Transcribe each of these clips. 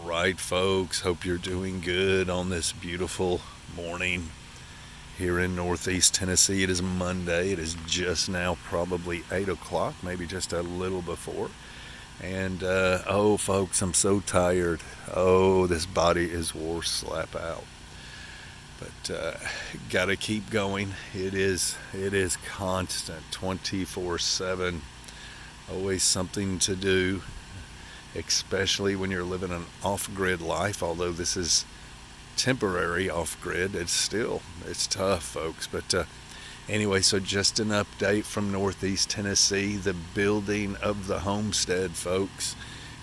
right, folks. Hope you're doing good on this beautiful morning here in Northeast Tennessee. It is Monday. It is just now probably 8 o'clock, maybe just a little before. And oh, folks, I'm so tired. Oh, this body is wore slap out. But gotta keep going. It is constant, 24/7. Always something to do, especially when you're living an off-grid life. Although this is temporary off-grid, it's tough, folks. But anyway, so just an update from Northeast Tennessee, the building of the homestead, folks,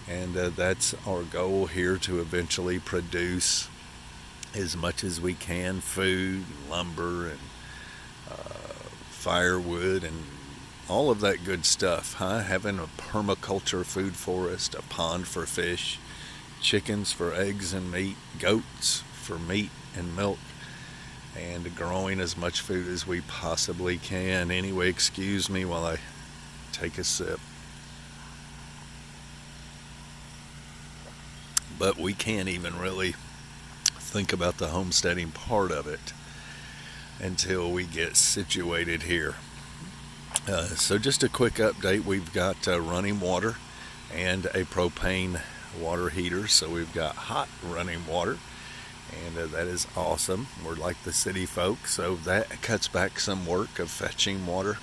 and that's our goal here, to eventually produce as much as we can: food, lumber, and firewood, and all of that good stuff, huh? Having a permaculture food forest, a pond for fish, chickens for eggs and meat, goats for meat and milk, and growing as much food as we possibly can. Anyway, excuse me while I take a sip. But we can't even really think about the homesteading part of it until we get situated here. So just a quick update. We've got running water and a propane water heater. So we've got hot running water, and that is awesome. We're like the city folk, so that cuts back some work of fetching water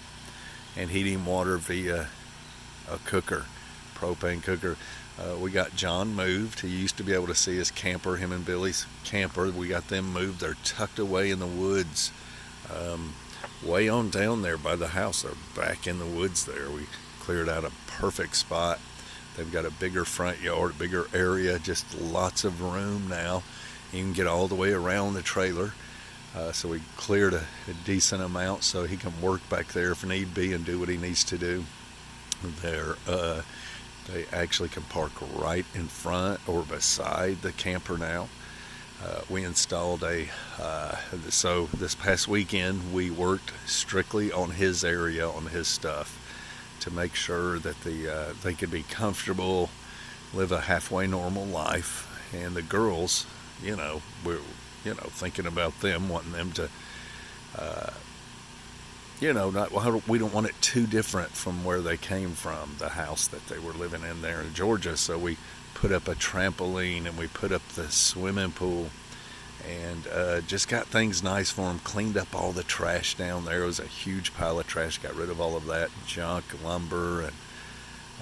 and heating water via a cooker, propane cooker. We got John moved. He used to be able to see his camper, him and Billy's camper. We got them moved. They're tucked away in the woods, way on down there by the house. They're back in the woods there. We cleared out a perfect spot. They've got a bigger front yard, bigger area, just lots of room now. You can get all the way around the trailer. So we cleared a decent amount so he can work back there if need be and do what he needs to do there. They actually can park right in front or beside the camper now. We installed so this past weekend we worked strictly on his area, on his stuff, to make sure that they could be comfortable, live a halfway normal life. And the girls, we're thinking about them, wanting them to we don't want it too different from where they came from, the house that they were living in there in Georgia. So we put up a trampoline and we put up the swimming pool, and just got things nice for them. Cleaned up all the trash down there. It was a huge pile of trash. Got rid of all of that junk, lumber, and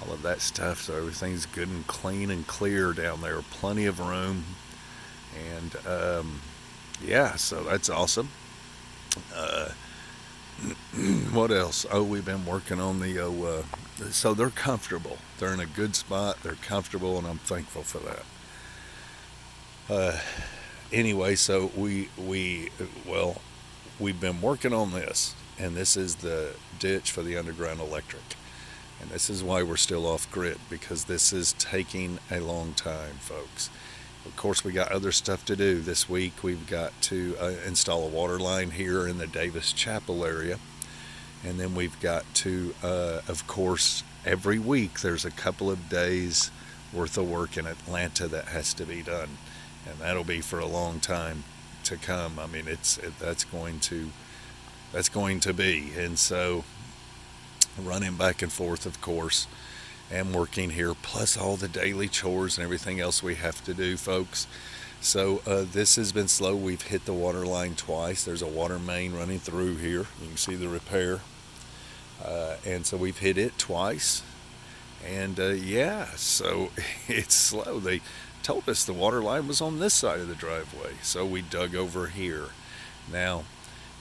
all of that stuff. So everything's good and clean and clear down there. Plenty of room, and yeah, so that's awesome. What else? Oh, we've been working on so they're comfortable. They're in a good spot. They're comfortable, and I'm thankful for that. Anyway, so we've been working on this, and this is the ditch for the underground electric. And this is why we're still off grid, because this is taking a long time, folks. Of course, we got other stuff to do. This week we've got to install a water line here in the Davis Chapel area. And then we've got to, of course, every week there's a couple of days worth of work in Atlanta that has to be done. And that'll be for a long time to come. I mean, that's going to be. And so running back and forth, of course, and working here, plus all the daily chores and everything else we have to do, folks. So this has been slow. We've hit the water line twice. There's a water main running through here. You can see the repair. And so we've hit it twice. And yeah, so it's slow. They told us the water line was on this side of the driveway, so we dug over here. Now,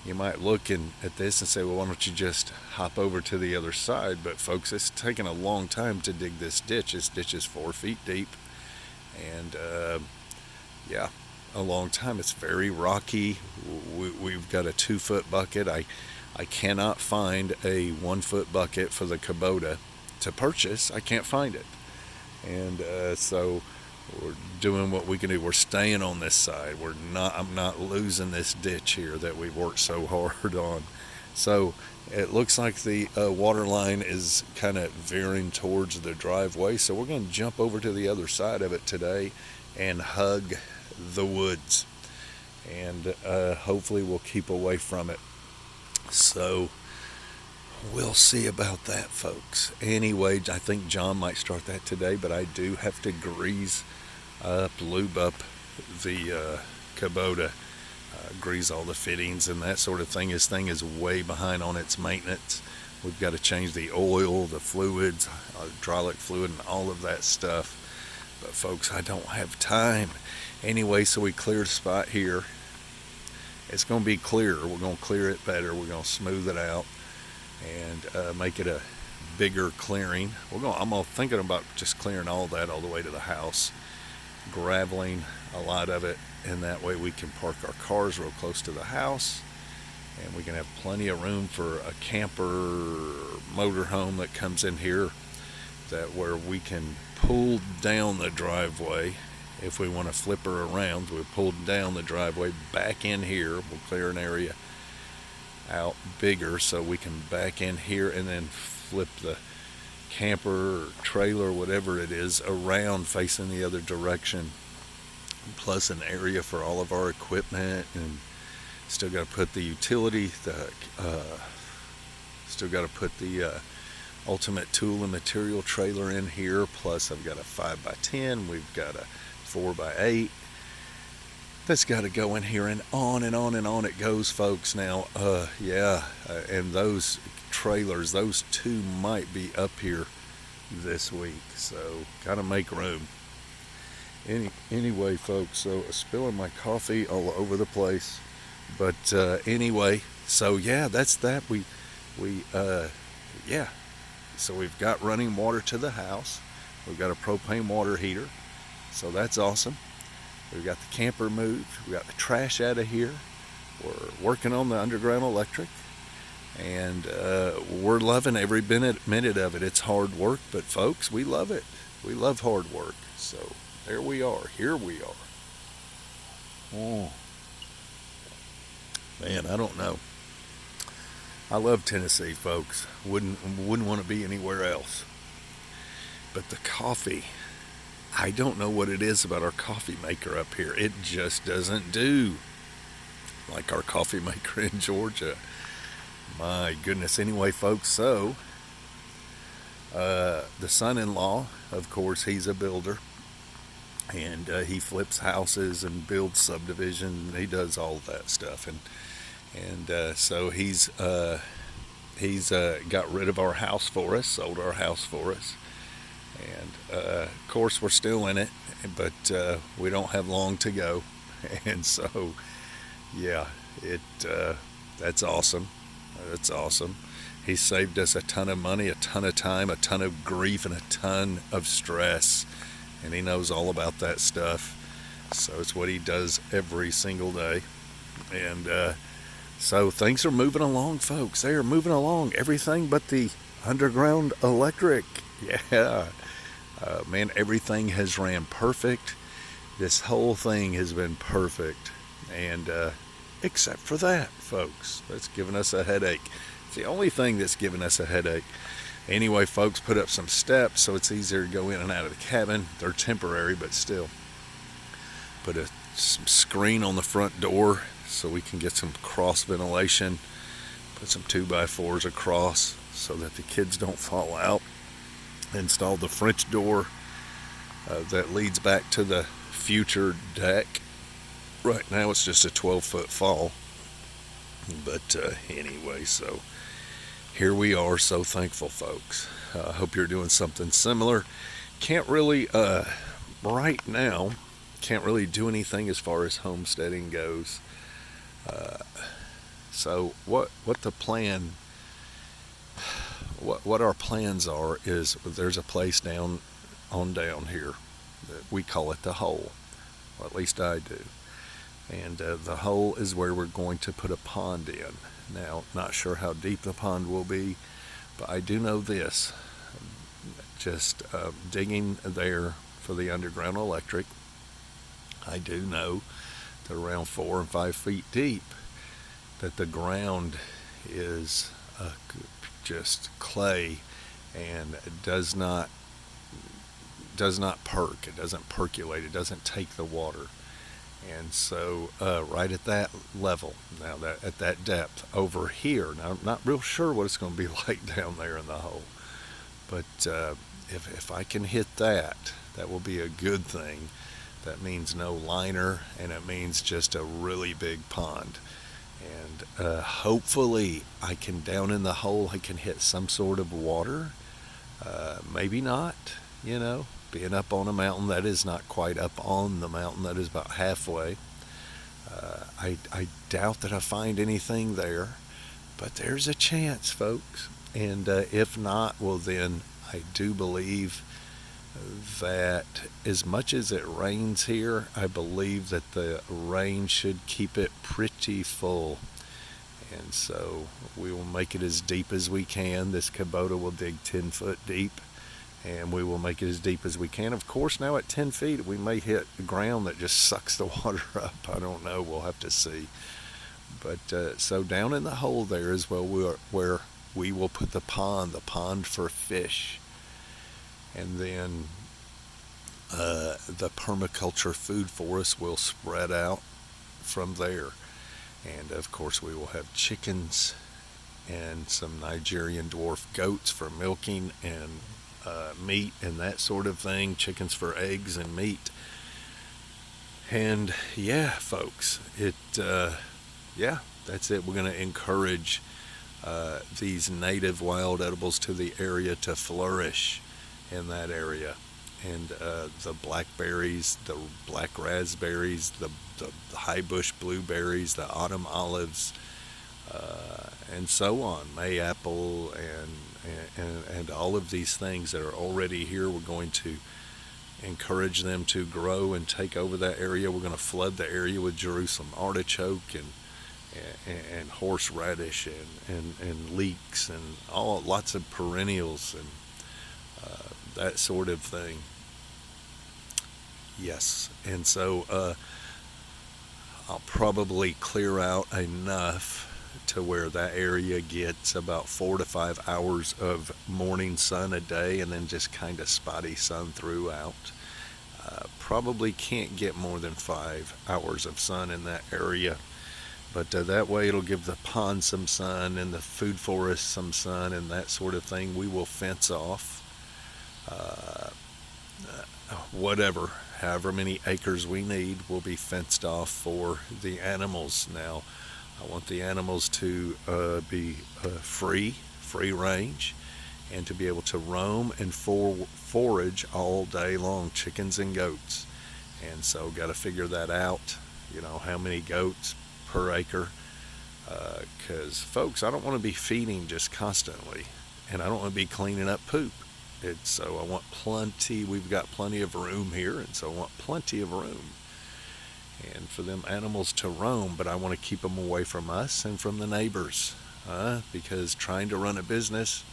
you might look at this and say, well, why don't you just hop over to the other side? But folks, it's taken a long time to dig this ditch. This ditch is 4 feet deep, and yeah, a long time. It's very rocky. We've got a 2-foot bucket. I cannot find a 1-foot bucket for the Kubota to purchase. I can't find it, and so we're doing what we can do. We're staying on this side. I'm not losing this ditch here that we've worked so hard on. So it looks like the water line is kind of veering towards the driveway. So we're going to jump over to the other side of it today and hug the woods. And hopefully we'll keep away from it. So we'll see about that, folks. Anyway, I think John might start that today, but I do have to grease up, lube up the Kubota, grease all the fittings and that sort of thing. This thing is way behind on its maintenance. We've got to change the oil, the fluids, hydraulic fluid, and all of that stuff. But folks, I don't have time. Anyway, so we cleared a spot here. It's going to be clearer. We're going to clear it better. We're going to smooth it out and make it a bigger clearing. I'm thinking about just clearing all that all the way to the house, graveling a lot of it, and that way we can park our cars real close to the house, and we can have plenty of room for a camper motorhome that comes in here, that where we can pull down the driveway. If we want to flip her around, we pull down the driveway back in here. We'll clear an area out bigger so we can back in here and then flip the camper or trailer, whatever it is, around facing the other direction. Plus an area for all of our equipment, and still got to put the utility, still got to put the Ultimate Tool and Material trailer in here. Plus I've got a 5x10, we've got a 4x8 that's got to go in here, and on and on and on it goes, folks. Now and those trailers, those two might be up here this week, so gotta make room. Anyway, folks, so spilling my coffee all over the place, but anyway, so that's that. So we've got running water to the house. We've got a propane water heater, so that's awesome. We've got the camper moved. We got the trash out of here. We're working on the underground electric, and we're loving every minute of it. It's hard work, but folks, we love it. We love hard work. So there we are. Here we are. Oh, man, I don't know. I love Tennessee, folks. Wouldn't want to be anywhere else. But the coffee, I don't know what it is about our coffee maker up here. It just doesn't do like our coffee maker in Georgia. My goodness. Anyway, folks, so the son-in-law, of course, he's a builder, and he flips houses and builds subdivision. He does all that stuff, and so he's got rid of our house for us, sold our house for us, and of course we're still in it, but we don't have long to go, and so that's awesome. That's awesome. He saved us a ton of money, a ton of time, a ton of grief, and a ton of stress. And he knows all about that stuff. So it's what he does every single day. And so things are moving along, folks. They are moving along. Everything but the underground electric. Yeah. Man, everything has ran perfect. This whole thing has been perfect. And except for that, folks. That's giving us a headache. It's the only thing that's giving us a headache. Anyway, folks, put up some steps so it's easier to go in and out of the cabin. They're temporary, but still. Put some screen on the front door so we can get some cross ventilation. Put some 2x4s across so that the kids don't fall out. Install the French door that leads back to the future deck. Right now it's just a 12-foot fall. But anyway, so here we are. So thankful, folks. I hope you're doing something similar. Can't really, right now, can't really do anything as far as homesteading goes. So what the plan, what our plans are is there's a place down here that we call it the Hole. Or at least I do. And the hole is where we're going to put a pond in. Now, not sure how deep the pond will be, but I do know this. Just digging there for the underground electric, I do know that around 4 and 5 feet deep, that the ground is just clay and does not perk. It doesn't percolate. It doesn't take the water. And so, right at that level, now that at that depth over here, now I'm not real sure what it's going to be like down there in the hole, but if I can hit that, that will be a good thing. That means no liner, and it means just a really big pond. And hopefully, I can down in the hole, I can hit some sort of water. Maybe not, you know. Being up on a mountain that is not quite up on the mountain, that is about halfway. I doubt that I find anything there, but there's a chance, folks. And if not, well, then I do believe that as much as it rains here, I believe that the rain should keep it pretty full. And so we will make it as deep as we can. This Kubota will dig 10 foot deep, and we will make it as deep as we can. Of course, now at 10 feet, we may hit the ground that just sucks the water up. I don't know. We'll have to see. But so down in the hole there is where we will put the pond for fish. And then the permaculture food forest will spread out from there. And of course, we will have chickens and some Nigerian dwarf goats for milking and meat and that sort of thing, chickens for eggs and meat. And yeah, folks, that's it. We're going to encourage these native wild edibles to the area to flourish in that area. And the blackberries, the black raspberries, the high bush blueberries, the autumn olives, and so on, mayapple, and all of these things that are already here. We're going to encourage them to grow and take over that area. We're going to flood the area with Jerusalem artichoke and horseradish and leeks and lots of perennials and that sort of thing. Yes, and so I'll probably clear out enough to where that area gets about 4 to 5 hours of morning sun a day, and then just kind of spotty sun throughout. Probably can't get more than 5 hours of sun in that area, but that way it'll give the pond some sun and the food forest some sun and that sort of thing. We will fence off whatever, however many acres we need will be fenced off for the animals. Now, I want the animals to be free range, and to be able to roam and forage all day long, chickens and goats. And so got to figure that out, how many goats per acre, because folks, I don't want to be feeding just constantly, and I don't want to be cleaning up poop. So I want plenty. We've got plenty of room here, and so I want plenty of room and for them animals to roam, but I want to keep them away from us and from the neighbors, because trying to run a business,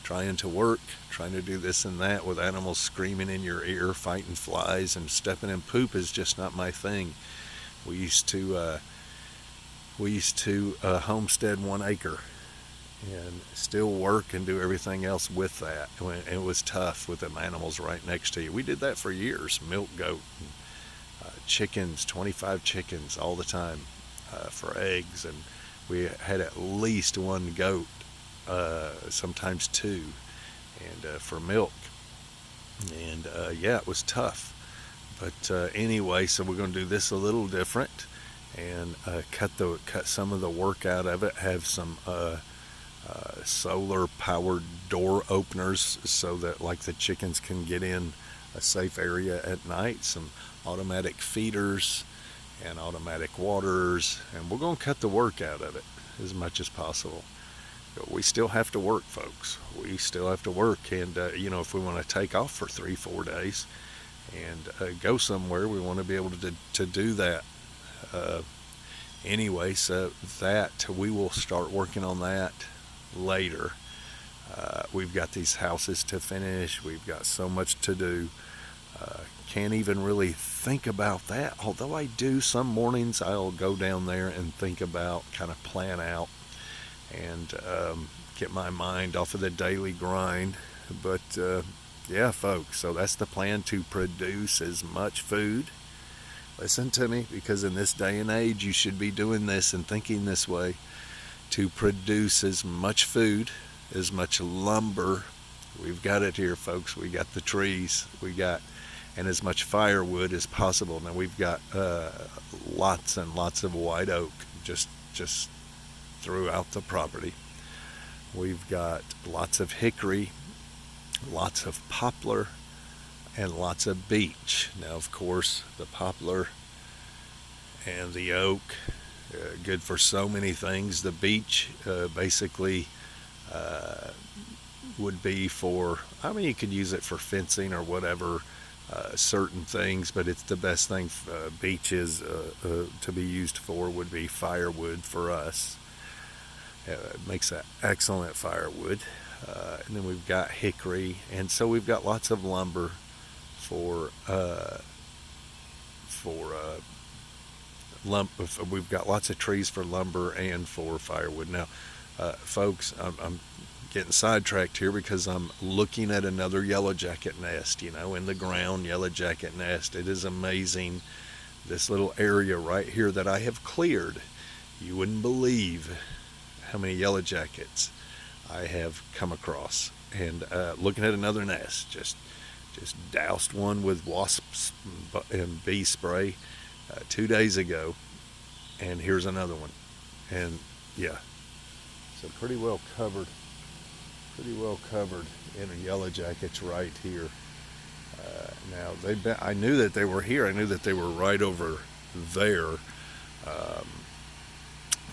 trying to work, trying to do this and that with animals screaming in your ear, fighting flies and stepping in poop is just not my thing. We used to homestead 1 acre and still work and do everything else with that. And it was tough with them animals right next to you. We did that for years. Milk goat, chickens, 25 chickens all the time for eggs, and we had at least 1 goat, sometimes 2, and for milk. And it was tough. But anyway, so we're going to do this a little different and cut some of the work out of it. Have some solar powered door openers so that like the chickens can get in a safe area at night, some automatic feeders and automatic waterers, and we're going to cut the work out of it as much as possible. But we still have to work, folks. We still have to work, and if we want to take off for 3-4 days and go somewhere, we want to be able to do that. Anyway, so that we will start working on that later. We've got these houses to finish. We've got so much to do. Can't even really think about that. Although I do, some mornings I'll go down there and think about, kind of plan out and get my mind off of the daily grind. But yeah, folks, so that's the plan, to produce as much food. Listen to me, because in this day and age, you should be doing this and thinking this way, to produce as much food, as much lumber. We've got it here, folks. We got the trees. And as much firewood as possible. Now we've got lots and lots of white oak just throughout the property. We've got lots of hickory, lots of poplar, and lots of beech. Now, of course, the poplar and the oak, good for so many things. The beech basically would be for, you could use it for fencing or whatever, certain things, but it's the best thing beech is to be used for would be firewood for us. It makes an excellent firewood. And then we've got hickory, and so we've got lots of lumber for we've got lots of trees for lumber and for firewood. Now, folks, I'm getting sidetracked here because I'm looking at another yellow jacket nest, in the ground, yellow jacket nest. It is amazing, this little area right here that I have cleared. You wouldn't believe how many yellow jackets I have come across. And looking at another nest, just doused one with wasps and bee spray 2 days ago, and here's another one. And yeah, so pretty well covered in a yellow jackets right here. Now I knew that they were here. I knew that they were right over there.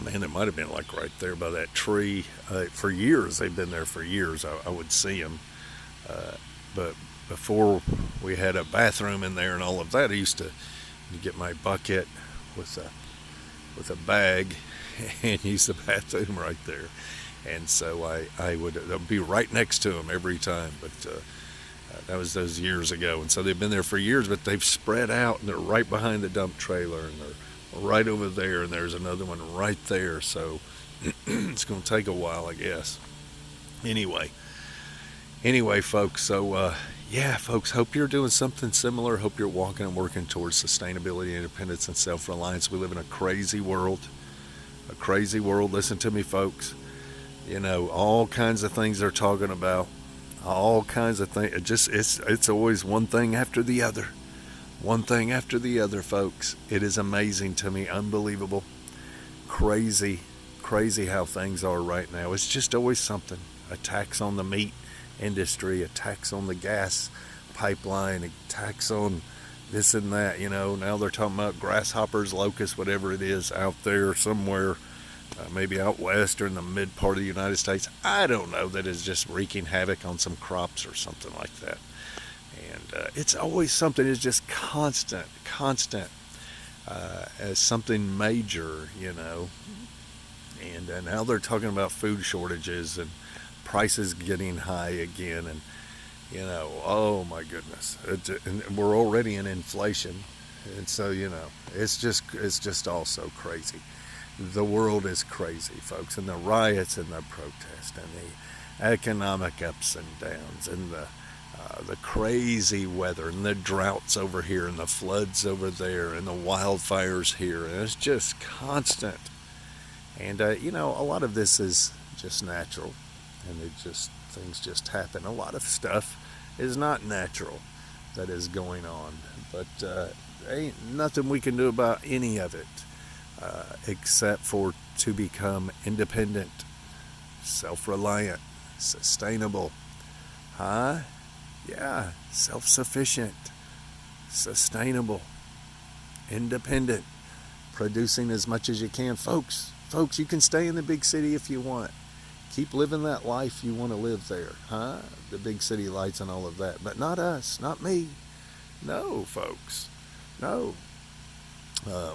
Man, it might have been like right there by that tree. For years, they've been there for years. I would see them. But before we had a bathroom in there and all of that, I used to get my bucket with a bag and use the bathroom right there. And so I would be right next to them every time. But that was those years ago. And so they've been there for years, but they've spread out, and they're right behind the dump trailer, and they're right over there, and there's another one right there. So it's going to take a while, I guess. Anyway, folks, so yeah, folks, hope you're doing something similar. Hope you're walking and working towards sustainability, independence, and self-reliance. We live in a crazy world. Listen to me, folks. All kinds of things they're talking about. All kinds of things. It's always one thing after the other. One thing after the other, folks. It is amazing to me. Unbelievable. Crazy how things are right now. It's just always something. A tax on the meat industry, a tax on the gas pipeline, a tax on this and that. Now they're talking about grasshoppers, locusts, whatever it is out there somewhere, maybe out west or in the mid part of the United States. I don't know, that is just wreaking havoc on some crops or something like that. And it's always something. It's just constant as something major, And now they're talking about food shortages and prices getting high again, and oh my goodness, and we're already in inflation, and so it's just all so crazy. The world is crazy, folks, and the riots and the protests and the economic ups and downs and the crazy weather and the droughts over here and the floods over there and the wildfires here, and it's just constant. And a lot of this is just natural, and things just happen. A lot of stuff is not natural that is going on, but ain't nothing we can do about any of it except for to become independent, self-reliant, sustainable, self-sufficient, sustainable, independent, producing as much as you can. Folks, you can stay in the big city if you want. Keep living that life you want to live there, the big city lights and all of that. But not us, not me. No, folks, no.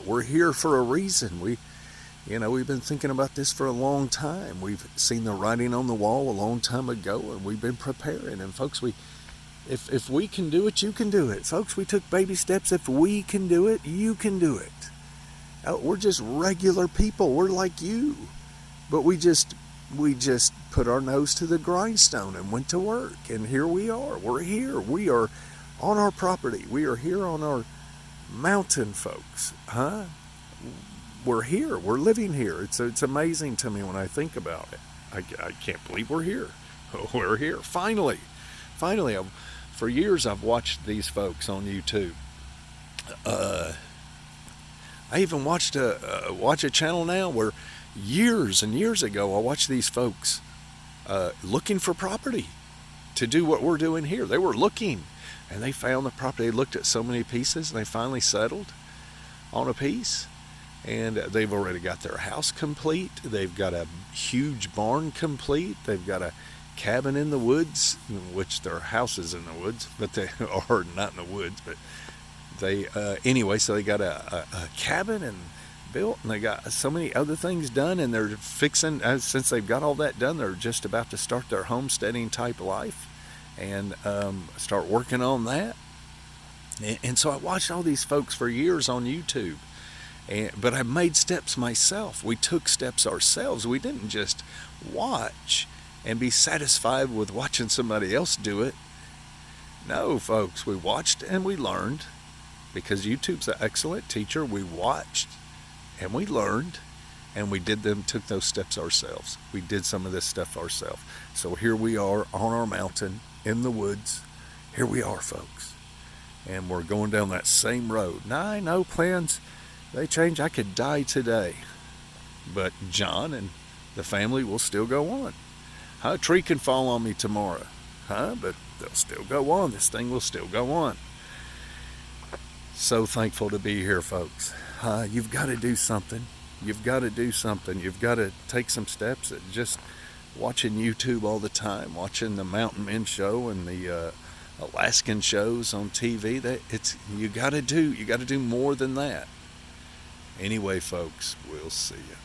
We're here for a reason. We've been thinking about this for a long time. We've seen the writing on the wall a long time ago, and we've been preparing. And folks, if we can do it, you can do it. Folks, we took baby steps. If we can do it, you can do it. We're just regular people. We're like you. But we just we just put our nose to the grindstone and went to work. And here we are. We're here. We are on our property. We are here on our mountain, folks. Huh? We're here. We're living here. It's amazing to me when I think about it. I can't believe we're here. We're here. Finally. Finally. For years I've watched these folks on YouTube. I even watch a channel now where years and years ago I watched these folks looking for property to do what we're doing here. They were looking and they found the property. They looked at so many pieces and they finally settled on a piece. And they've already got their house complete. They've got a huge barn complete. They've got a cabin in the woods, which their house is in the woods, but they are not in the woods. But they anyway, so they got a cabin and built, and they got so many other things done, and they're fixing. Since they've got all that done, they're just about to start their homesteading type life and start working on that. And so I watched all these folks for years on YouTube. But I made steps myself. We took steps ourselves. We didn't just watch and be satisfied with watching somebody else do it. No, folks, we watched and we learned, because YouTube's an excellent teacher. We watched and we learned, and we took those steps ourselves. We did some of this stuff ourselves. So here we are on our mountain in the woods. Here we are, folks. And we're going down that same road. Now, I know plans, they change. I could die today, but John and the family will still go on. A tree can fall on me tomorrow, but they'll still go on. This thing will still go on. So thankful to be here, folks. You've got to do something. You've got to do something. You've got to take some steps. Just watching YouTube all the time, watching the Mountain Men show and the Alaskan shows on TV. You got to do more than that. Anyway, folks, we'll see you.